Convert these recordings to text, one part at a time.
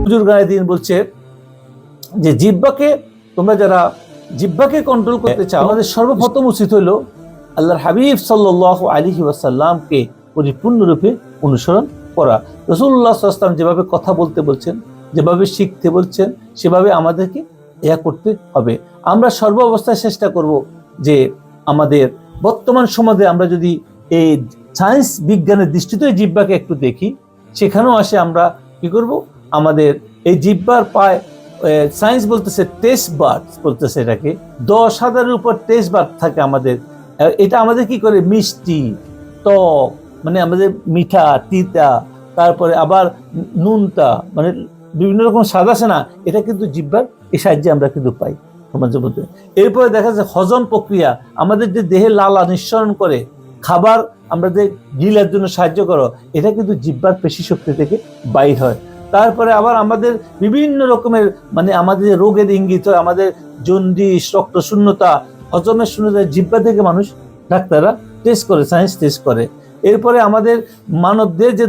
হুজুর গায়েদিন বলছে যে তোমরা যারা জিহ্বাকে কন্ট্রোল করতে চাও, আমাদের সর্বপ্রথম উচিত হলো আল্লাহর হাবিব সাল্লাল্লাহু আলাইহি ওয়াসাল্লামকে পরিপূর্ণরূপে অনুসরণ করা। রাসূলুল্লাহ সাল্লাল্লাহু আলাইহি ওয়াসাল্লাম যেভাবে কথা বলতে বলছেন, যেভাবে শিখতে বলছেন, সেভাবে আমাদেরকে ইয়া করতে হবে। আমরা সর্ব অবস্থায় চেষ্টা করব যে আমাদের বর্তমান সমাজে আমরা যদি এই সায়েন্স বিজ্ঞানের দৃষ্টিতে জিহ্বাকে একটু দেখি, সেখানেও আসে আমরা কি করব, আমাদের এই জিহ্বার পায় সায়েন্স বলতেছে টেস্ট বার্ড বলতেছে, এটাকে 10,000-এর উপর টেস্ট বার্ড থাকে আমাদের। এটা আমাদের কি করে, মিষ্টি, টক, মানে আমাদের মিঠা, তিতা, তারপরে আবার নুনতা, মানে বিভিন্ন রকম স্বাদ আছে না, এটা কিন্তু জিহ্বার এই সাহায্যে আমরা কিন্তু পাই সমাজের মধ্যে। এরপরে দেখা যাচ্ছে হজম প্রক্রিয়া, আমাদের যে দেহে লালা নিঃসরণ করে খাবার আমরা যে গিলার জন্য সাহায্য করো, এটা কিন্তু জিহ্বার পেশি শক্তি থেকে বাইর হয়। তারপরে আবার আমাদের বিভিন্ন রকমের মানে আমাদের রোগের ইঙ্গিত হয়, আমাদের জন্ডিস, রক্ত শূন্যতা, হজমের শূন্যতা জিহ্বা থেকে মানুষ ডাক্তাররা টেস্ট করে, সায়েন্স টেস্ট করে। এরপরে আমাদের মানবদের যে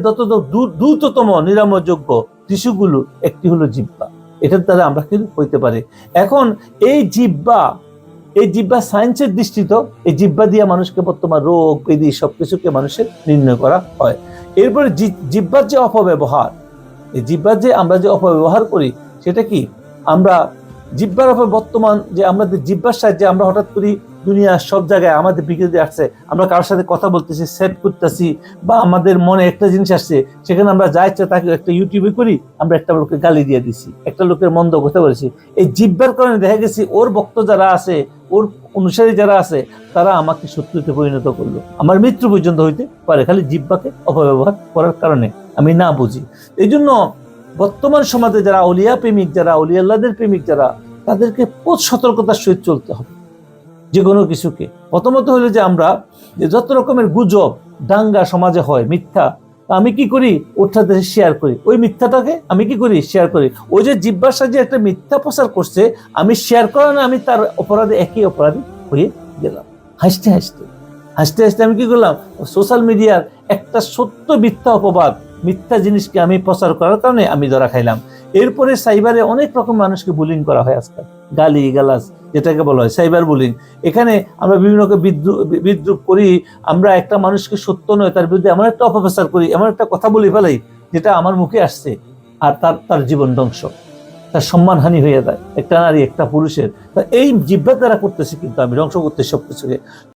দ্রুততম নিরাময়যোগ্য টিস্যুগুলো একটি হলো জিহ্বা, এটার দ্বারা আমরা কিন্তু হইতে পারি। এখন এই জিহ্বা সায়েন্সের দৃষ্টিতে এই জিহ্বা দিয়ে মানুষকে বর্তমান রোগ ব্যাধি সবকিছুকে মানুষের নির্ণয় করা হয়। এরপরে জিহ্বার যে অপব্যবহার, এই জিহ্বার যে আমরা যে অপব্যবহার করি, সেটা কি, আমরা জিহ্বার বর্তমান যে আমাদের জিহ্বার সাহায্যে আমরা হঠাৎ করি দুনিয়ার সব জায়গায় আমাদের বিকৃতি আসছে, আমরা কারোর সাথে কথা বলতেছি, সেট করতেছি, বা আমাদের মনে একটা জিনিস আসছে, সেখানে আমরা যা ইচ্ছা তাকে একটা ইউটিউবে করি, আমরা একটা লোককে গালি দিয়ে দিছি, একটা লোকের মন্দ কথা বলেছি। এই জিহ্বার কারণে দেখা গেছে ওর ভক্ত যারা আছে, ওর অনুসারী যারা আছে, তারা আমাকে শত্রুতে পরিণত করলো, আমার মৃত্যু পর্যন্ত হইতে পারে, খালি জিহ্বাকে অপব্যবহার করার কারণে, আমি না বুঝি। এই জন্য বর্তমান সমাজে যারা আউলিয়া প্রেমিক, যারা আউলিয়া আল্লাহদের প্রেমিক যারা, তাদেরকে সতর্কতার সহিত চলতে হবে যে কোনো কিছুকে। প্রথমত হলো যে আমরা যত রকমের গুজব দাঙ্গা সমাজে হয়, মিথ্যা, আমি কি করি, ওর সাথে শেয়ার করি, ওই মিথ্যাটাকে আমি কি করি, শেয়ার করি। ওই যে জিহ্বার সাহায্যে একটা মিথ্যা প্রচার করছে, আমি শেয়ার করা না, আমি তার অপরাধে একই অপরাধী হয়ে গেলাম। হাসতে হাসতে আমি কি করলাম, সোশ্যাল মিডিয়ার একটা সত্য মিথ্যা অপবাদ, মিথ্যা জিনিসকে আমি প্রচার করার কারণে আমি ধরা খাইলাম। এরপরে সাইবারে অনেক রকম মানুষকে বুলিং করা হয় আজকাল, গালি গালাজ যেটাকে বলা হয় সাইবার বুলিং। এখানে আমরা বিভিন্ন বিদ্রুপ করি, আমরা একটা মানুষকে সত্য নয় তার বিরুদ্ধে এমন একটা অপপ্রচার করি, এমন একটা কথা বলে ফেলাই যেটা আমার মুখে আসছে, আর তার জীবন ধ্বংস, তার সম্মানহানি হয়ে যায়, একটা নারী একটা পুরুষের। এই জিহ্বার দ্বারা করতেছি কিন্তু আমি ধ্বংস করতেছি সবকিছুকে।